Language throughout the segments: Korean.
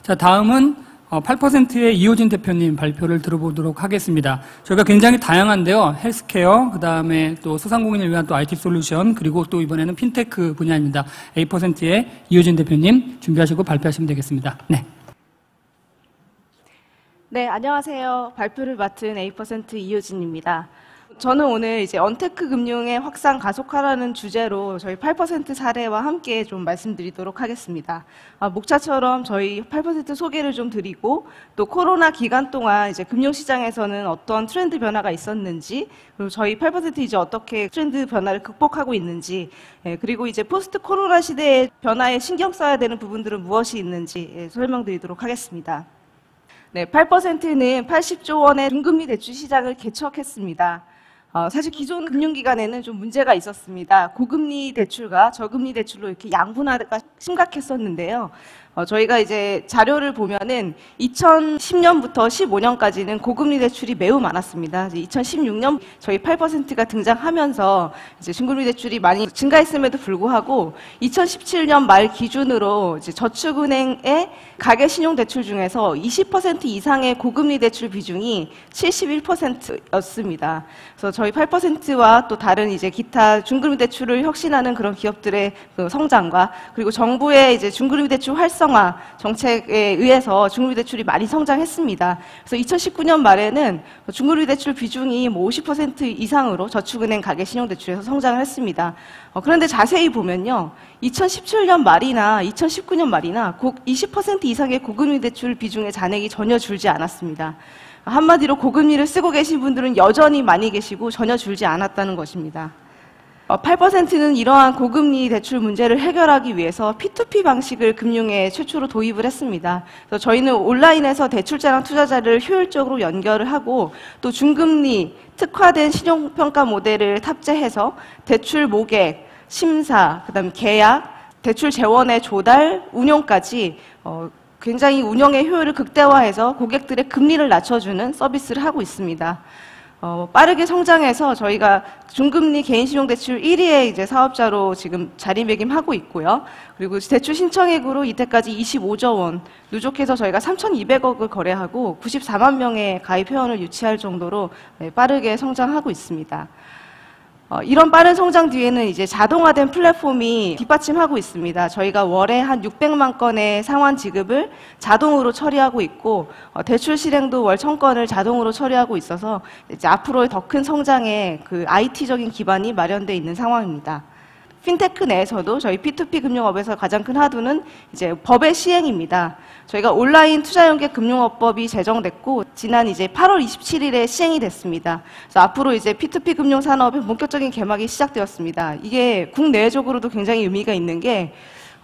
자, 다음은 8%의 이호진 대표님 발표를 들어보도록 하겠습니다. 저희가 굉장히 다양한데요. 헬스케어, 그 다음에 또 소상공인을 위한 또 IT 솔루션, 그리고 또 이번에는 핀테크 분야입니다. 8%의 이호진 대표님 준비하시고 발표하시면 되겠습니다. 네. 네, 안녕하세요. 발표를 맡은 8% 이효진입니다. 저는 오늘 이제 언테크 금융의 확산 가속화라는 주제로 저희 8% 사례와 함께 좀 말씀드리도록 하겠습니다. 목차처럼 저희 8% 소개를 좀 드리고, 또 코로나 기간 동안 이제 금융시장에서는 어떤 트렌드 변화가 있었는지, 그리고 저희 8% 이제 어떻게 트렌드 변화를 극복하고 있는지, 그리고 이제 포스트 코로나 시대의 변화에 신경 써야 되는 부분들은 무엇이 있는지 설명드리도록 하겠습니다. 네, 8%는 80조 원의 중금리 대출 시장을 개척했습니다. 사실 기존 금융기관에는 좀 문제가 있었습니다. 고금리 대출과 저금리 대출로 이렇게 양분화가 심각했었는데요. 저희가 이제 자료를 보면은 2010년부터 15년까지는 고금리 대출이 매우 많았습니다. 2016년 저희 8%가 등장하면서 이제 중금리 대출이 많이 증가했음에도 불구하고 2017년 말 기준으로 이제 저축은행의 가계 신용 대출 중에서 20% 이상의 고금리 대출 비중이 71%였습니다. 그래서 저희 8%와 또 다른 이제 기타 중금리 대출을 혁신하는 그런 기업들의 그 성장과, 그리고 정부의 이제 중금리 대출 활성화 정책에 의해서 중금리 대출이 많이 성장했습니다. 그래서 2019년 말에는 중금리 대출 비중이 50% 이상으로 저축은행 가계 신용대출에서 성장을 했습니다. 그런데 자세히 보면요, 2017년 말이나 2019년 말이나 20% 이상의 고금리 대출 비중의 잔액이 전혀 줄지 않았습니다. 한마디로 고금리를 쓰고 계신 분들은 여전히 많이 계시고 전혀 줄지 않았다는 것입니다. 8%는 이러한 고금리 대출 문제를 해결하기 위해서 P2P 방식을 금융에 최초로 도입을 했습니다. 그래서 저희는 온라인에서 대출자랑 투자자를 효율적으로 연결을 하고, 또 중금리 특화된 신용평가 모델을 탑재해서 대출 모객, 심사, 그다음 계약, 대출 재원의 조달, 운용까지 굉장히 운영의 효율을 극대화해서 고객들의 금리를 낮춰주는 서비스를 하고 있습니다. 빠르게 성장해서 저희가 중금리 개인신용대출 1위의 이제 사업자로 지금 자리매김하고 있고요. 그리고 대출 신청액으로 이때까지 25조 원, 누적해서 저희가 3,200억을 거래하고 94만 명의 가입 회원을 유치할 정도로 빠르게 성장하고 있습니다. 이런 빠른 성장 뒤에는 이제 자동화된 플랫폼이 뒷받침하고 있습니다. 저희가 월에 한 600만 건의 상환 지급을 자동으로 처리하고 있고, 대출 실행도 월 1000건을 자동으로 처리하고 있어서 이제 앞으로의 더 큰 성장에 그 IT적인 기반이 마련되어 있는 상황입니다. 핀테크 내에서도 저희 P2P 금융업에서 가장 큰 하도는 이제 법의 시행입니다. 저희가 온라인 투자연계 금융업법이 제정됐고, 지난 이제 8월 27일에 시행이 됐습니다. 그래서 앞으로 이제 P2P 금융 산업의 본격적인 개막이 시작되었습니다. 이게 국내적으로도 굉장히 의미가 있는 게,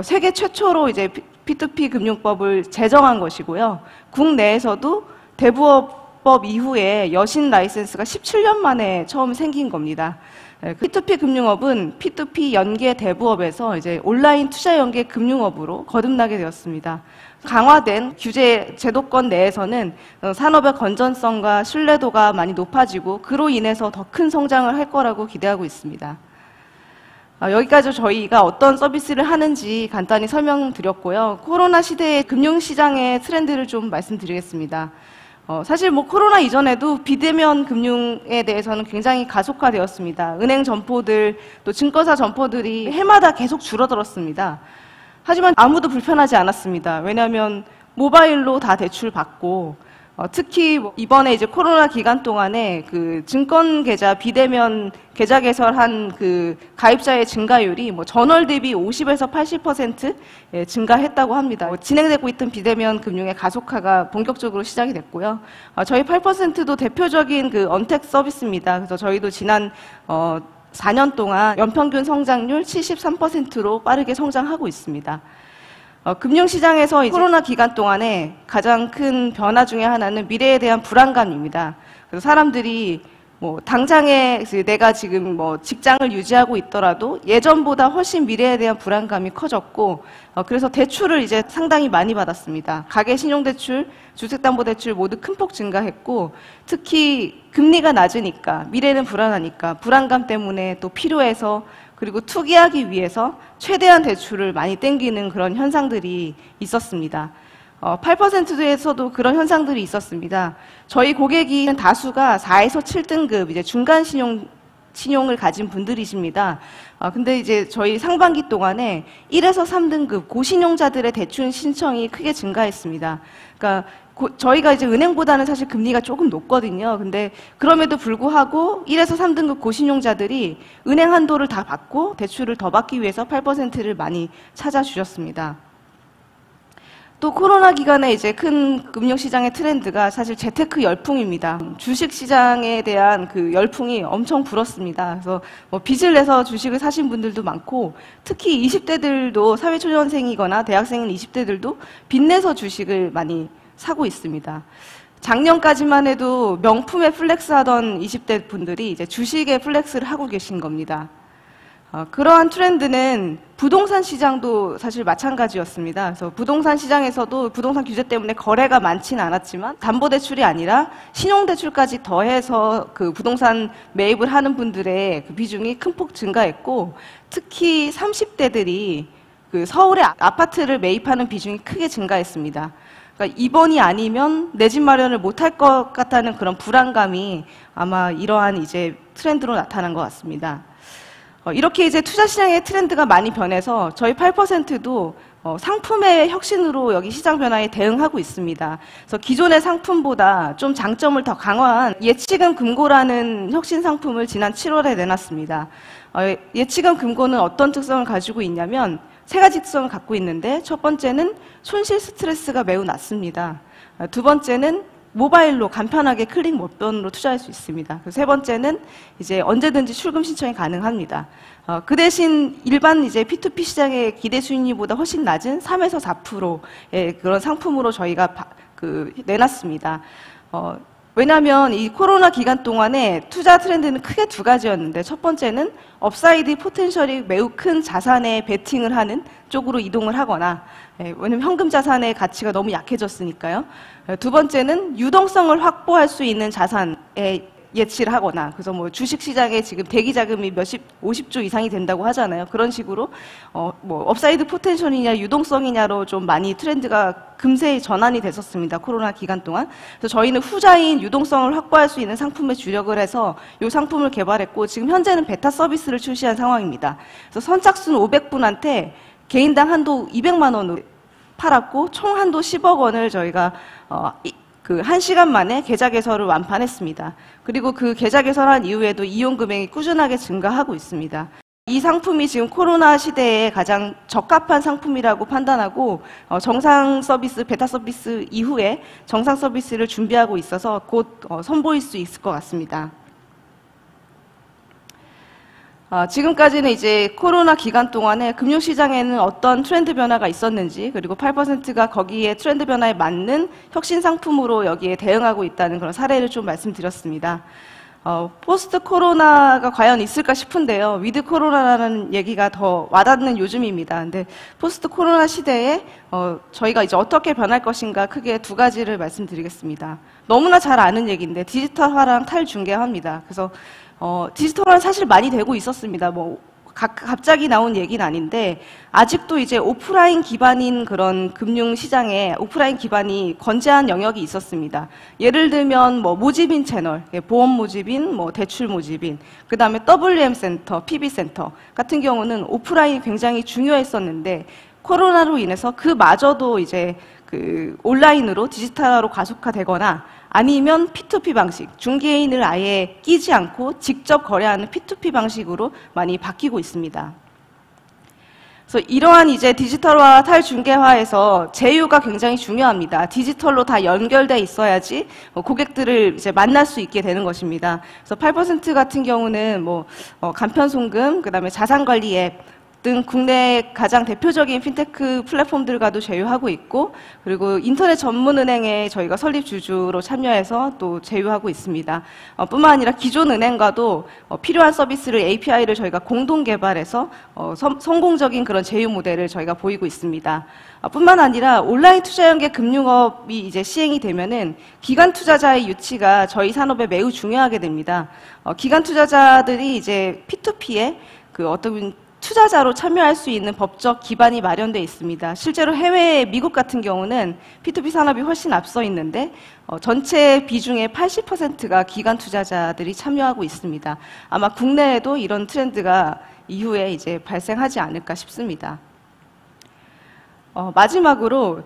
세계 최초로 이제 P2P 금융법을 제정한 것이고요. 국내에서도 대부업법 이후에 여신 라이센스가 17년 만에 처음 생긴 겁니다. P2P 금융업은 P2P 연계 대부업에서 이제 온라인 투자 연계 금융업으로 거듭나게 되었습니다. 강화된 규제 제도권 내에서는 산업의 건전성과 신뢰도가 많이 높아지고, 그로 인해서 더 큰 성장을 할 거라고 기대하고 있습니다. 여기까지 저희가 어떤 서비스를 하는지 간단히 설명드렸고요. 코로나 시대의 금융시장의 트렌드를 좀 말씀드리겠습니다. 사실 뭐 코로나 이전에도 비대면 금융에 대해서는 굉장히 가속화되었습니다. 은행 점포들, 또 증권사 점포들이 해마다 계속 줄어들었습니다. 하지만 아무도 불편하지 않았습니다. 왜냐하면 모바일로 다 대출 받고, 특히 이번에 이제 코로나 기간 동안에 그 증권 계좌 비대면 계좌 개설한 그 가입자의 증가율이 전월 대비 50에서 80% 증가했다고 합니다. 진행되고 있던 비대면 금융의 가속화가 본격적으로 시작이 됐고요. 저희 8%도 대표적인 그 언택 서비스입니다. 그래서 저희도 지난 4년 동안 연평균 성장률 73%로 빠르게 성장하고 있습니다. 금융시장에서 코로나 기간 동안에 가장 큰 변화 중에 하나는 미래에 대한 불안감입니다. 그래서 사람들이 당장에 내가 지금 직장을 유지하고 있더라도 예전보다 훨씬 미래에 대한 불안감이 커졌고, 그래서 대출을 이제 상당히 많이 받았습니다. 가계 신용대출, 주택담보대출 모두 큰 폭 증가했고, 특히 금리가 낮으니까, 미래는 불안하니까 불안감 때문에 또 필요해서, 그리고 투기하기 위해서 최대한 대출을 많이 땡기는 그런 현상들이 있었습니다. 8%에서도 그런 현상들이 있었습니다. 저희 고객이 다수가 4에서 7등급 이제 중간 신용을 가진 분들이십니다. 근데 이제 저희 상반기 동안에 1에서 3등급 고신용자들의 대출 신청이 크게 증가했습니다. 그러니까 저희가 이제 은행보다는 사실 금리가 조금 높거든요. 근데 그럼에도 불구하고 1에서 3등급 고신용자들이 은행 한도를 다 받고 대출을 더 받기 위해서 8%를 많이 찾아주셨습니다. 또 코로나 기간에 이제 큰 금융시장의 트렌드가 사실 재테크 열풍입니다. 주식시장에 대한 그 열풍이 엄청 불었습니다. 그래서 뭐 빚을 내서 주식을 사신 분들도 많고, 특히 20대들도 사회초년생이거나 대학생인 20대들도 빚내서 주식을 많이 사고 있습니다. 작년까지만 해도 명품에 플렉스하던 20대 분들이 이제 주식에 플렉스를 하고 계신 겁니다. 그러한 트렌드는 부동산 시장도 사실 마찬가지였습니다. 그래서 부동산 시장에서도 부동산 규제 때문에 거래가 많지는 않았지만 담보대출이 아니라 신용대출까지 더해서 그 부동산 매입을 하는 분들의 그 비중이 큰 폭 증가했고, 특히 30대들이 그 서울의 아파트를 매입하는 비중이 크게 증가했습니다. 그러니까 이번이 아니면 내 집 마련을 못할 것 같다는 그런 불안감이 아마 이러한 이제 트렌드로 나타난 것 같습니다. 이렇게 이제 투자시장의 트렌드가 많이 변해서 저희 8%도 상품의 혁신으로 여기 시장 변화에 대응하고 있습니다. 그래서 기존의 상품보다 좀 장점을 더 강화한 예치금 금고라는 혁신 상품을 지난 7월에 내놨습니다. 예치금 금고는 어떤 특성을 가지고 있냐면 세 가지 특성을 갖고 있는데, 첫 번째는 손실 스트레스가 매우 낮습니다. 두 번째는 모바일로 간편하게 클릭 몇 번으로 투자할 수 있습니다. 세 번째는 이제 언제든지 출금 신청이 가능합니다. 그 대신 일반 이제 P2P 시장의 기대 수익률보다 훨씬 낮은 3에서 4%의 그런 상품으로 저희가 내놨습니다. 왜냐하면 이 코로나 기간 동안에 투자 트렌드는 크게 두 가지였는데, 첫 번째는 업사이드 포텐셜이 매우 큰 자산에 베팅을 하는 쪽으로 이동을 하거나, 왜냐하면 현금 자산의 가치가 너무 약해졌으니까요. 두 번째는 유동성을 확보할 수 있는 자산에 예치를 하거나, 그래서 뭐 주식시장에 지금 대기 자금이 50조 이상이 된다고 하잖아요. 그런 식으로 뭐 업사이드 포텐셜이냐 유동성이냐로 좀 많이 트렌드가 금세 전환이 됐었습니다. 코로나 기간 동안. 그래서 저희는 후자인 유동성을 확보할 수 있는 상품에 주력을 해서 이 상품을 개발했고, 지금 현재는 베타 서비스를 출시한 상황입니다. 그래서 선착순 500분한테 개인당 한도 200만 원으로 팔았고, 총 한도 10억 원을 저희가 그 1시간 만에 계좌 개설을 완판했습니다. 그리고 그 계좌 개설한 이후에도 이용 금액이 꾸준하게 증가하고 있습니다. 이 상품이 지금 코로나 시대에 가장 적합한 상품이라고 판단하고, 정상 서비스, 베타 서비스 이후에 정상 서비스를 준비하고 있어서 곧 선보일 수 있을 것 같습니다. 지금까지는 이제 코로나 기간 동안에 금융시장에는 어떤 트렌드 변화가 있었는지, 그리고 8%가 거기에 트렌드 변화에 맞는 혁신 상품으로 여기에 대응하고 있다는 그런 사례를 좀 말씀드렸습니다. 포스트 코로나가 과연 있을까 싶은데요. 위드 코로나라는 얘기가 더 와닿는 요즘입니다. 근데 포스트 코로나 시대에 저희가 이제 어떻게 변할 것인가 크게 두 가지를 말씀드리겠습니다. 너무나 잘 아는 얘기인데 디지털화랑 탈중개화입니다. 그래서 디지털화는 사실 많이 되고 있었습니다. 뭐 갑자기 나온 얘기는 아닌데, 아직도 이제 오프라인 기반인 그런 금융시장에 오프라인 기반이 건재한 영역이 있었습니다. 예를 들면 뭐 모집인 채널, 보험 모집인, 뭐 대출 모집인, 그 다음에 WM 센터, PB 센터 같은 경우는 오프라인이 굉장히 중요했었는데, 코로나로 인해서 그마저도 이제 그 온라인으로 디지털화로 가속화되거나, 아니면 P2P 방식, 중개인을 아예 끼지 않고 직접 거래하는 P2P 방식으로 많이 바뀌고 있습니다. 그래서 이러한 이제 디지털화 탈중개화에서 제휴가 굉장히 중요합니다. 디지털로 다 연결돼 있어야지 고객들을 이제 만날 수 있게 되는 것입니다. 그래서 8% 같은 경우는 뭐 간편송금, 그다음에 자산관리 앱 등 국내 가장 대표적인 핀테크 플랫폼들과도 제휴하고 있고, 그리고 인터넷 전문은행에 저희가 설립 주주로 참여해서 또 제휴하고 있습니다. 뿐만 아니라 기존 은행과도 필요한 서비스를 API를 저희가 공동 개발해서 성공적인 그런 제휴 모델을 저희가 보이고 있습니다. 뿐만 아니라 온라인 투자 연계 금융업이 이제 시행이 되면은 기관 투자자의 유치가 저희 산업에 매우 중요하게 됩니다. 기관 투자자들이 이제 P2P에 그 어떤 투자자로 참여할 수 있는 법적 기반이 마련되어 있습니다. 실제로 해외 미국 같은 경우는 P2P 산업이 훨씬 앞서 있는데 전체 비중의 80%가 기관 투자자들이 참여하고 있습니다. 아마 국내에도 이런 트렌드가 이후에 이제 발생하지 않을까 싶습니다. 마지막으로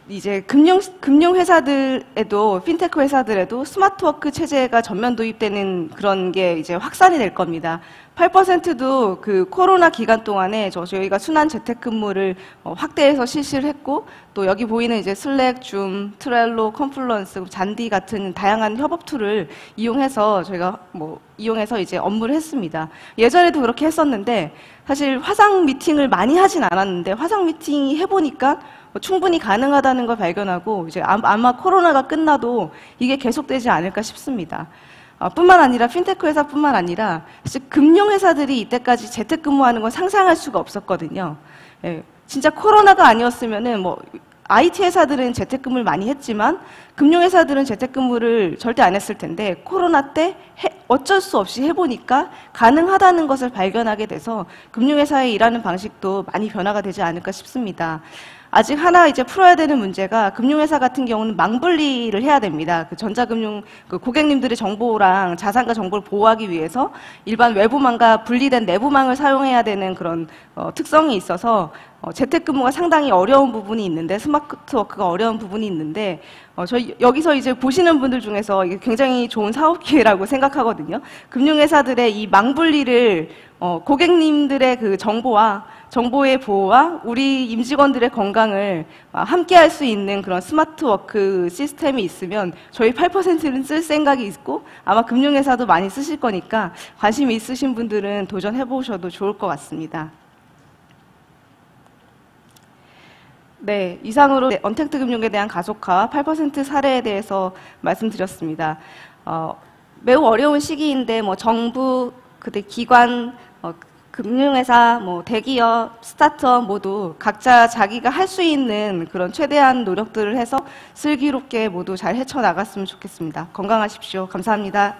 이제 금융 회사들에도 핀테크 회사들에도 스마트워크 체제가 전면 도입되는 그런 게 이제 확산이 될 겁니다. 8%도 그 코로나 기간 동안에 저희가 순환 재택근무를 확대해서 실시를 했고, 또 여기 보이는 이제 슬랙, 줌, 트렐로, 컨플루언스, 잔디 같은 다양한 협업 툴을 이용해서 저희가 이용해서 이제 업무를 했습니다. 예전에도 그렇게 했었는데 사실 화상 미팅을 많이 하진 않았는데 화상 미팅이 해보니까 충분히 가능하다는 걸 발견하고 이제 아마 코로나가 끝나도 이게 계속되지 않을까 싶습니다. 뿐만 아니라 핀테크 회사뿐만 아니라 사실 금융 회사들이 이때까지 재택근무하는 건 상상할 수가 없었거든요. 예, 진짜 코로나가 아니었으면은 IT 회사들은 재택근무를 많이 했지만 금융 회사들은 재택근무를 절대 안 했을 텐데 코로나 때 어쩔 수 없이 해보니까 가능하다는 것을 발견하게 돼서 금융 회사의 일하는 방식도 많이 변화가 되지 않을까 싶습니다. 아직 하나 이제 풀어야 되는 문제가 금융회사 같은 경우는 망분리를 해야 됩니다. 그 전자금융 고객님들의 정보랑 자산과 정보를 보호하기 위해서 일반 외부망과 분리된 내부망을 사용해야 되는 그런 특성이 있어서 재택근무가 상당히 어려운 부분이 있는데 스마트워크가 어려운 부분이 있는데 저희 여기서 이제 보시는 분들 중에서 이게 굉장히 좋은 사업 기회라고 생각하거든요. 금융회사들의 이 망분리를 고객님들의 그 정보의 보호와 우리 임직원들의 건강을 함께 할 수 있는 그런 스마트워크 시스템이 있으면 저희 8%는 쓸 생각이 있고 아마 금융회사도 많이 쓰실 거니까 관심이 있으신 분들은 도전해 보셔도 좋을 것 같습니다. 네, 이상으로 언택트 금융에 대한 가속화와 8% 사례에 대해서 말씀드렸습니다. 매우 어려운 시기인데 정부, 기관, 금융회사, 대기업, 스타트업 모두 각자 자기가 할 수 있는 그런 최대한 노력들을 해서 슬기롭게 모두 잘 헤쳐나갔으면 좋겠습니다. 건강하십시오. 감사합니다.